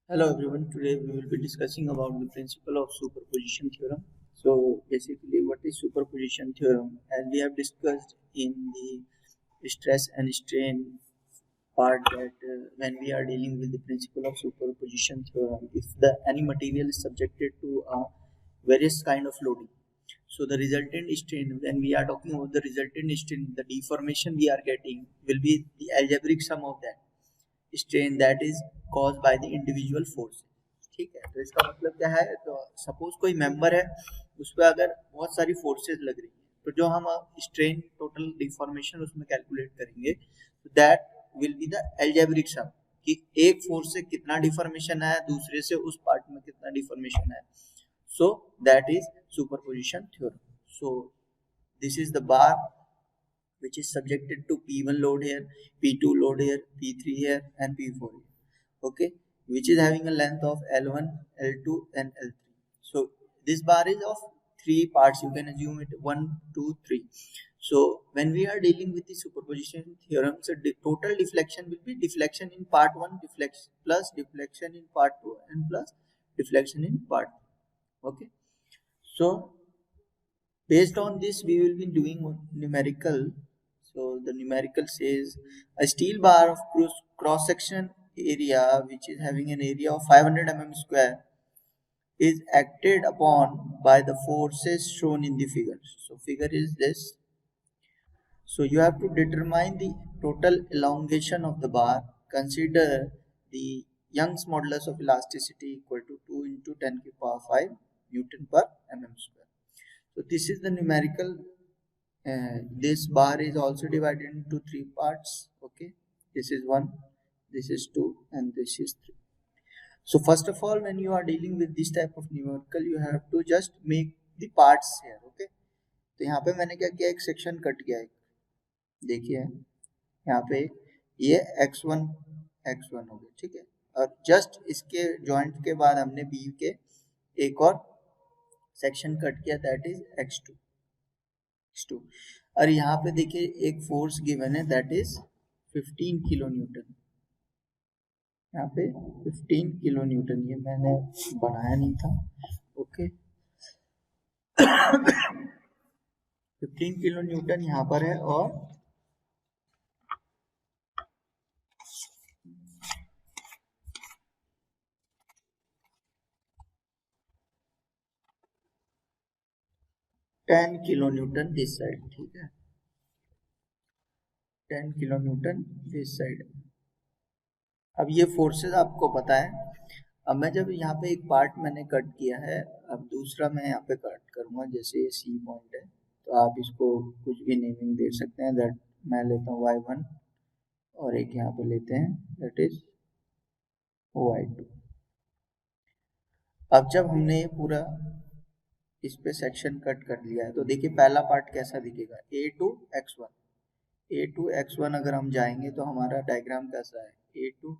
Hello everyone, today we will be discussing about the principle of superposition theorem. So basically what is superposition theorem? As we have discussed in the stress and strain part that when we are dealing with the principle of superposition theorem, if any material is subjected to various kind of loading, so the resultant strain, when we are talking about the resultant strain, the deformation we are getting will be the algebraic sum of that strain that is caused by the individual force. ठीक है, तो इसका मतलब क्या है? तो suppose कोई member है, उस पर अगर बहुत सारी फोर्सेस लग रही है, तो जो हम स्ट्रेन टोटल डिफॉर्मेशन उसमें कैलकुलेट करेंगे, तो that will be the algebraic sum कि एक फोर्स से कितना डिफॉर्मेशन है, दूसरे से उस पार्ट में कितना डिफॉर्मेशन है. So that is superposition theorem. So this is the bar which is subjected to P1 load here, P2 load here, P3 here, and P4 here. Okay, which is having a length of L1, L2, and L3. So this bar is of three parts. You can assume it 1, 2, 3. So when we are dealing with the superposition theorem, so the total deflection will be deflection in part 1, deflection plus deflection in part 2, and plus deflection in part 3. Okay, so based on this we will be doing numerical. So the numerical says a steel bar of cross section area which is having an area of 500 mm square is acted upon by the forces shown in the figure. So figure is this. So you have to determine the total elongation of the bar. Consider the Young's modulus of elasticity equal to 2 into 10 to the power 5 Newton per mm square. So this is the numerical. This bar is also divided into three parts. Okay, this is 1, this is 2, and this is 3. So first of all, when you are dealing with this type of numerical, you have to just make the parts here. Okay, तो यहाँ पे मैंने क्या किया, एक section cut गया है, देखिए यहाँ पे ये x1 हो गया, ठीक है, और जस्ट इसके जॉइंट के बाद हमने बी के एक और सेक्शन कट किया, दैट इज x2. और यहाँ पे देखिए एक फोर्स गिवन है, दैट इज 15 किलो न्यूटन. यहाँ पे 15 किलो न्यूटन, ये मैंने बनाया नहीं था. ओके, 15 किलो न्यूटन यहाँ पर है, और ten kilo Newton this side. ठीक है, 10 किलो न्यूटन दिस साइड. अब ये फोर्सेस आपको पता है. अब मैं जब यहाँ पे एक पार्ट मैंने कट किया है, अब दूसरा मैं यहाँ पे कट करूँगा, जैसे ये सी पॉइंट है, तो आप इसको कुछ भी नेमिंग दे सकते हैं. दैट मैं लेता हूँ y1, और एक यहाँ पे लेते हैं, दैट इज y2. अब जब हमने ये पूरा इस पे सेक्शन कट कर लिया है, तो देखिए पहला पार्ट कैसा दिखेगा, a टू x1 अगर हम जाएंगे तो हमारा डायग्राम कैसा है, a टू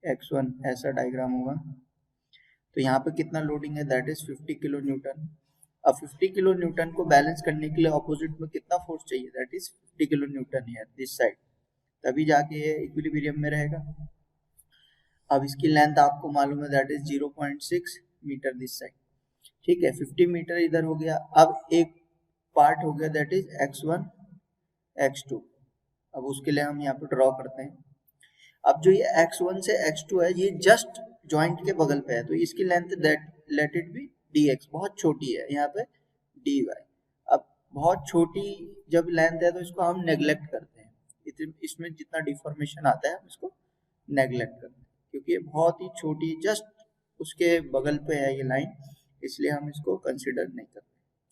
x1 ऐसा डायग्राम होगा. तो यहाँ पे कितना लोडिंग है, दैट इज 50 किलो न्यूटन. अब 50 किलो न्यूटन को बैलेंस करने के लिए ऑपोजिट में कितना फोर्स चाहिए, दैट इज 50 किलो न्यूटन है दिस साइड, तभी जाके ये इक्विलिब्रियम में रहेगा. अब इसकी लेंथ आपको मालूम है, that is 0.6 metre this side. ठीक है, 50 मीटर इधर हो गया. अब एक पार्ट हो गया, दैट इज x1 x2. अब उसके लिए हम यहाँ पे ड्रॉ करते हैं. अब जो ये x1 से x2 है, ये जस्ट जॉइंट के बगल पे है, तो इसकी length let it be dx, बहुत छोटी है, यहाँ पे dy. अब बहुत छोटी जब लेंथ है तो इसको हम नेग्लेक्ट करते हैं, इसमें जितना डिफॉर्मेशन आता है हम इसको नेग्लेक्ट करते हैं, क्योंकि ये बहुत ही छोटी, जस्ट उसके बगल पे है ये लाइन, इसलिए हम इसको कंसिडर नहीं करते.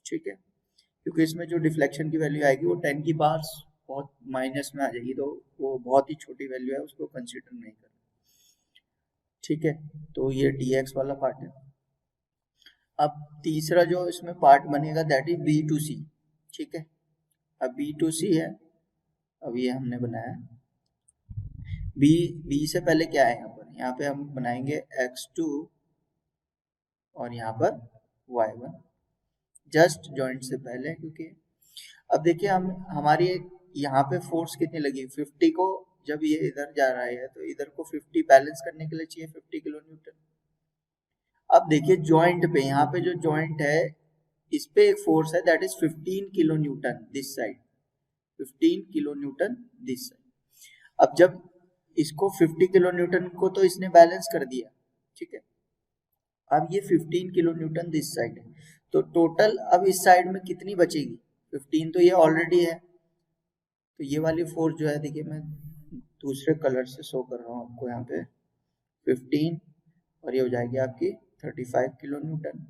ठीक है, क्योंकि इसमें जो डिफ्लेक्शन की वैल्यू आएगी वो 10 की पावर बहुत माइनस में आ जाएगी, तो वो बहुत ही छोटी वैल्यू है, उसको कंसिडर नहीं करते. ठीक है, तो ये dx वाला पार्ट है. अब तीसरा जो इसमें पार्ट बनेगा, दैट इज बी टू सी. ठीक है, अब बी टू सी है, अब ये हमने बनाया बी से पहले क्या है, यहाँ पे हम बनाएंगे x2 और यहाँ पर y1 जस्ट जॉइंट से पहले, क्योंकि अब देखिए हम हमारी यहाँ पे फोर्स कितनी लगी, 50 को, जब ये इधर जा रहा है तो इधर को 50 बैलेंस करने के लिए चाहिए 50 किलो न्यूटन. अब देखिए जॉइंट पे, यहाँ पे जो जॉइंट है इस पे एक फोर्स है that is 15 kilo Newton this side, 15 kilo Newton this side. अब जब इसको 50 किलो न्यूटन को तो इसने बैलेंस कर दिया, ठीक है। अब ये 15 किलो न्यूटन दिस साइड है, तो टोटल अब इस साइड में कितनी बचेगी, 15 तो ये ऑलरेडी है, तो ये वाली फोर्स जो है, देखिए मैं दूसरे कलर से शो कर रहा हूँ आपको, यहाँ पे 15 और ये हो जाएगी आपकी 35 किलो न्यूटन।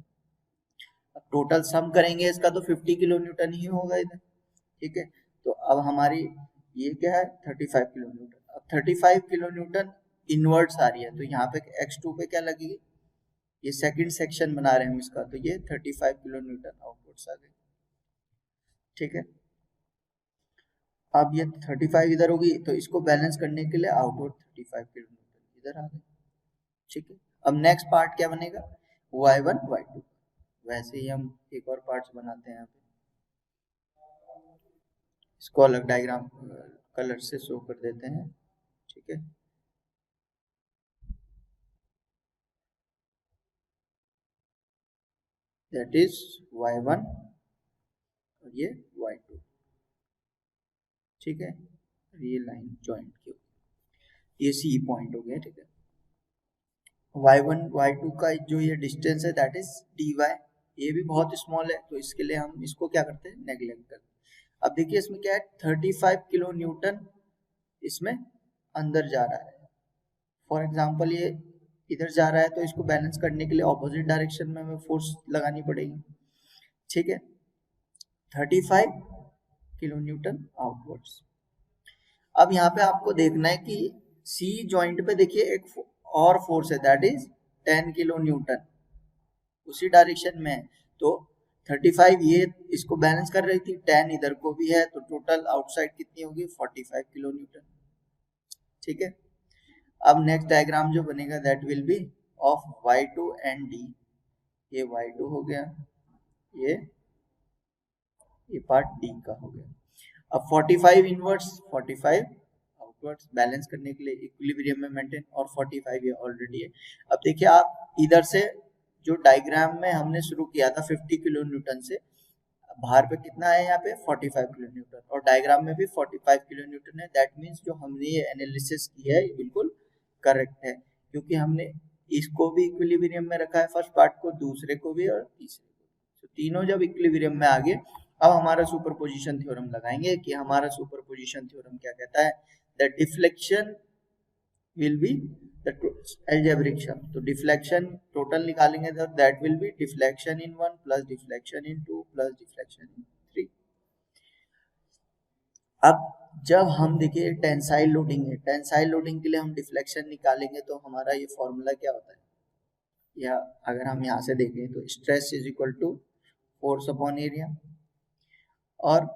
अब टोटल सम करेंगे इसका तो 50 किलो न्यूटन ही होगा इधर, ठीक है। तो अब हमारी ये क्या है 35 किलो न्यूटन। अब 35 किलो न्यूटन इनवर्ट्स आ रही है, तो यहाँ पे x2 पे क्या लगेगी, ये सेकंड सेक्शन बना रहे हैं हम इसका, तो ये 35 किलो न्यूटन आउटवर्ड्स आ गई, ठीक है। अब ये 35 इधर होगी, तो इसको बैलेंस करने के लिए आउटवर्ड 35 किलो न्यूटन इधर आ गए, ठीक है। अब नेक्स्ट पार्ट क्या बनेगा, y1 y2। वैसे ही हम एक और पार्ट्स बनाते हैं यहाँ पे, इसको अलग डायग्राम कलर से शो कर देते हैं, ठीक है। दैट इज y1 और ये y2, ठीक है। ये लाइन जॉइंट की, ये सी पॉइंट हो गया, ठीक है। y1 y2 का जो ये डिस्टेंस है दैट इज dy, ये भी बहुत स्मॉल है, तो इसके लिए हम इसको क्या करते हैं, नेग्लेक्ट करते हैं। अब देखिए इसमें क्या है, 35 किलो न्यूटन इसमें अंदर जा रहा है। फॉर एग्जांपल ये इधर जा रहा है, तो इसको बैलेंस करने के लिए ऑपोजिट डायरेक्शन में हमें फोर्स लगानी पड़ेगी, ठीक है। 35 किलो न्यूटन आउटवर्ड्स। अब यहाँ पे आपको देखना है कि सी जॉइंट पे देखिए एक और फोर्स है दैट इज 10 किलो न्यूटन, उसी डायरेक्शन में है। तो 35 ये इसको बैलेंस कर रही थी, 10 इधर को भी है, तो टोटल आउटसाइड कितनी होगी 45 किलो न्यूटन, ठीक है। अब नेक्स्ट डायग्राम जो बनेगा that will be of y2 and d, ये y2 हो गया, ये पार्ट d का हो गया। अब 45 इनवर्ट्स 45 आउटवर्ड्स बैलेंस करने के लिए इक्विलिब्रियम में मेंटेन, और 45 ये ऑलरेडी है। अब देखिए आप इधर से जो डायग्राम में हमने शुरू किया था 50 किलो न्यूटन से, बाहर पे कितना है यहाँ पे 45 किलो न्यूटन, और डायग्राम में भी 45 किलो न्यूटन है। दैट मीन्स जो हमने ये एनालिसिस किया है ये बिल्कुल करेक्ट है, क्योंकि हमने इसको भी इक्विलिब्रियम में रखा है फर्स्ट पार्ट को, दूसरे को भी और तीसरे को, तो तीनों जब इक्विलिब्रियम में आ गए, अब हमारा सुपरपोजिशन थ्योरम लगाएंगे कि हमारा सुपरपोजिशन थ्योरम क्या कहता है, the deflection will be the algebraic sum। तो डिफ्लेक्शन टोटल निकालेंगे तो that will be deflection in 1 plus deflection in 2 plus deflection in 3। अब जब हम देखिए टेंसाइल लोडिंग है, टेंसाइल लोडिंग के लिए हम डिफ्लेक्शन निकालेंगे, तो हमारा ये फॉर्मूला क्या होता है, या अगर हम यहाँ से देखें तो stress is equal to force upon area, और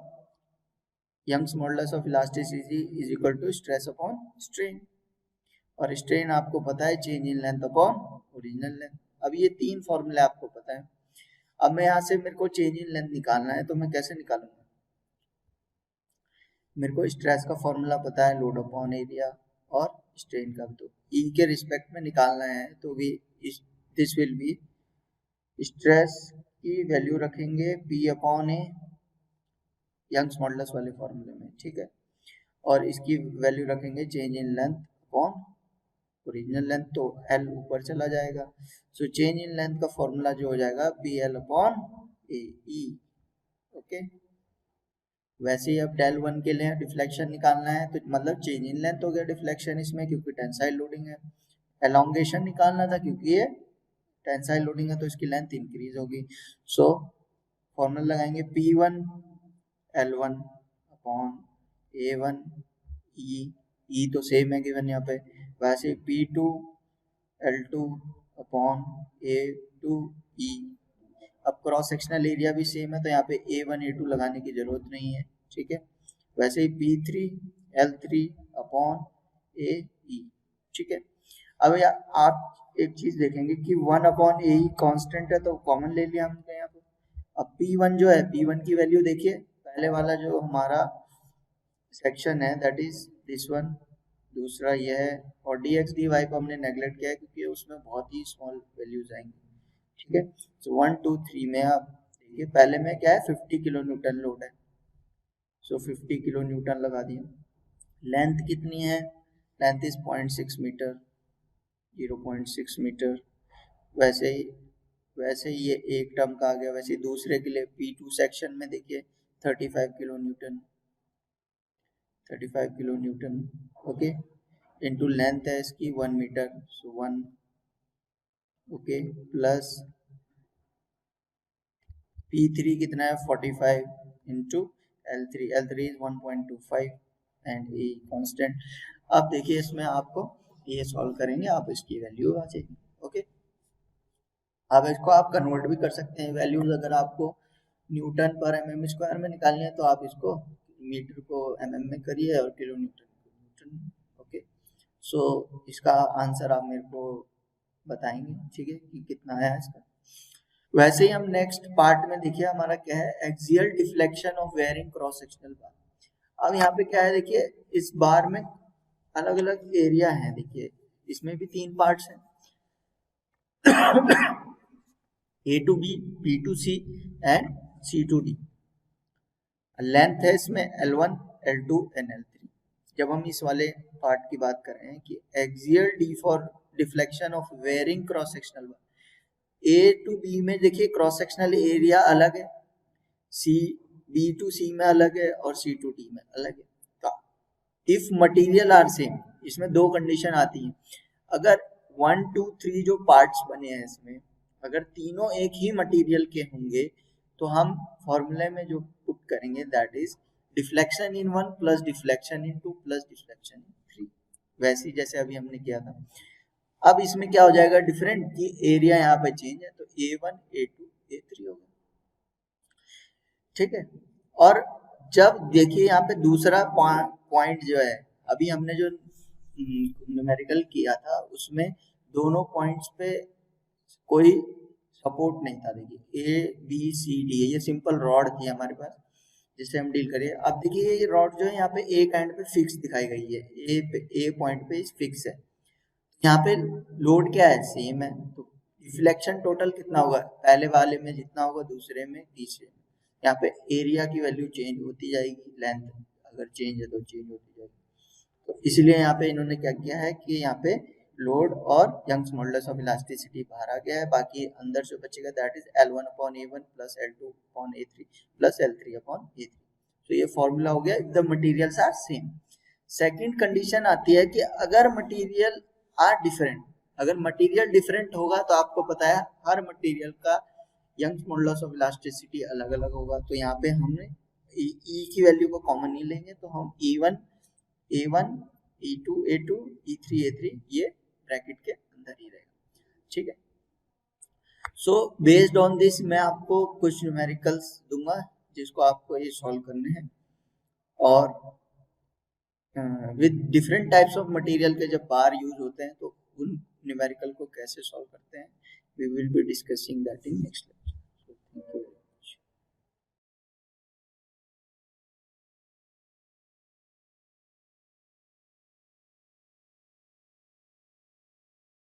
Young's modulus of elasticity is equal to stress upon strain, और स्ट्रेन आपको पता है change in length upon original length. अब ये तीन फॉर्मूले आपको पता है। अब मैं यहाँ से मेरे को चेंज इन लेंथ निकालना है, तो मैं कैसे निकालूंगा, मेरे को स्ट्रेस का फॉर्मूला पता है, लोड अपॉन एरिया, और स्ट्रेन का तो ई के रिस्पेक्ट में निकालना है, तो भी दिस विल बी स्ट्रेस की वैल्यू रखेंगे पी अपॉन ए, यंग्स मॉडुलस वाले फॉर्मूले में, ठीक है, और इसकी वैल्यू रखेंगे change in length upon original length, तो एल ऊपर चला जाएगा। सो चेंज इन लेंथ का फॉर्मूला जो हो जाएगा पी एल अपॉन ए ई, ओके। वैसे ही अब डेल वन के लिए डिफ्लेक्शन निकालना है, तो मतलब चेंज इन लेंथ हो गया डिफ्लेक्शन इसमें, क्योंकि टेंसाइल लोडिंग है। एलोंगेशन निकालना था, क्योंकि ये टेंसाइल लोडिंग है तो इसकी लेंथ इंक्रीज होगी। सो फॉर्मूला लगाएंगे P1 L1 upon A1 E तो सेम है गिवन यहाँ पे, वैसे P2 L2 upon A2 E। अब क्रॉस सेक्शनल एरिया भी सेम है, तो यहाँ पे A1 A2 लगाने की जरूरत नहीं है, ठीक है। वैसे ही P3 L3 अपॉन AE, ठीक है। अब आप एक चीज देखेंगे कि 1 अपॉन ए कांस्टेंट है, तो कॉमन ले लिया हमने यहाँ पे। अब P1 जो है, P1 की वैल्यू देखिए, पहले वाला जो हमारा सेक्शन है दैट इज दिस वन, दूसरा ये है, और dx dy को हमने नेगलेक्ट किया है क्योंकि उसमें बहुत ही स्मॉल वैल्यूज आएंगी, ठीक है। सो 1 2 3 में आप देखिए पहले में क्या है 50 किलो न्यूटन लोड है, सो 50 किलो न्यूटन लगा दिया। लेंथ कितनी है, लेंथ इज 0.6 मीटर, 0.6 मीटर। वैसे ही ये एक टर्म का आ गया। वैसे ही दूसरे के लिए P2 सेक्शन में देखिए 35 kilo Newton, 35 kilo Newton, okay, into length है इसकी 1 मीटर, सो 1, ओके, प्लस P3 कितना है 45 into L3 is 1.25 and a constant. अब देखिए इसमें आपको ये सॉल्व करेंगे, आप इसकी वैल्यू आ जाएगी, ओके। अब इसको आप कन्वर्ट भी कर सकते हैं वैल्यूज, अगर आपको न्यूटन पर एमएम स्क्वायर में निकालनी है तो आप इसको मीटर को एमएम में करिए और किलो न्यूटन को न्यूटन, ओके। सो इसका आंसर आप मेरे को बताएंगे, ठीक है, कि कितना आया इसका। वैसे ही हम नेक्स्ट पार्ट में देखिए हमारा क्या है, axial deflection of varying cross sectional bar. अब यहाँ पे क्या है देखिए, इस बार में अलग अलग एरिया है, देखिए इसमें भी 3 पार्ट्स हैं A to B, B to C and C to D। Length है इसमें L1, L2 एंड L3। जब हम इस वाले पार्ट की बात कर रहे हैं कि axial D for deflection of varying cross sectional bar, A to B में देखिए क्रॉस सेक्शनल एरिया अलग है, B to C में अलग है और C to D में अलग है। तो इफ मटेरियल आर सेम, इसमें 2 कंडीशन आती हैं। अगर 1 2 3 जो पार्ट्स बने हैं इसमें अगर तीनों एक ही मटेरियल के होंगे तो हम फॉर्मूले में जो पुट करेंगे that is deflection in 1 plus deflection in 2 plus deflection in 3, वैसे जैसे अभी हमने किया था। अब इसमें क्या हो जाएगा डिफरेंट कि एरिया यहाँ पे चेंज है, तो A1 A2 A3 होगा, ठीक है। और जब देखिए यहाँ पे दूसरा पॉइंट जो है, अभी हमने जो न्यूमेरिकल किया था उसमें दोनों पॉइंट्स पे कोई सपोर्ट नहीं था। देखिए ABCD ये सिंपल रॉड थी हमारे पास जिससे हम डील करिए। अब देखिए ये रॉड जो है यहाँ पे एक एंड पे फिक्स दिखाई गई है, ए पॉइंट पे फिक्स है। यहाँ पे लोड क्या है सेम है, तो डिफ्लेक्शन टोटल कितना होगा, पहले वाले में जितना होगा दूसरे में तीसरे में। यहाँ पे एरिया की वैल्यू चेंज होती जाएगी, लेंथ अगर चेंज है तो चेंज होती जाएगी। तो इसलिए यहाँ पे इन्होंने क्या किया है कि यहाँ पे लोड और यंग्स मॉडुलस ऑफ इलास्टिसिटी बाहर आ गया है, बाकी अंदर जो बचेगा that is L1/A1 plus L2/A3 plus L3/A3। तो ये फॉर्मूला हो गया if the materials are same. Second condition आती है कि अगर मटेरियल आर डिफरेंट, अगर मटेरियल डिफरेंट होगा तो आपको पता है हर मटेरियल का यंग्स मॉडुलस ऑफ इलास्टिसिटी अलग अलग होगा। तो यहाँ पे हमने E की वैल्यू को कॉमन नहीं लेंगे, तो हम E1 A1 E2 A2 E3 A3 ये ब्रैकेट के अंदर ही रहेगा, ठीक है। सो बेस्ड ऑन दिस मैं आपको कुछ न्यूमेरिकल्स दूंगा जिसको आपको ये सॉल्व करने हैं, और with different types of material के जब बार यूज होते हैं तो उन न्यूमेरिकल को कैसे सॉल्व करते हैं, we will be discussing that in next.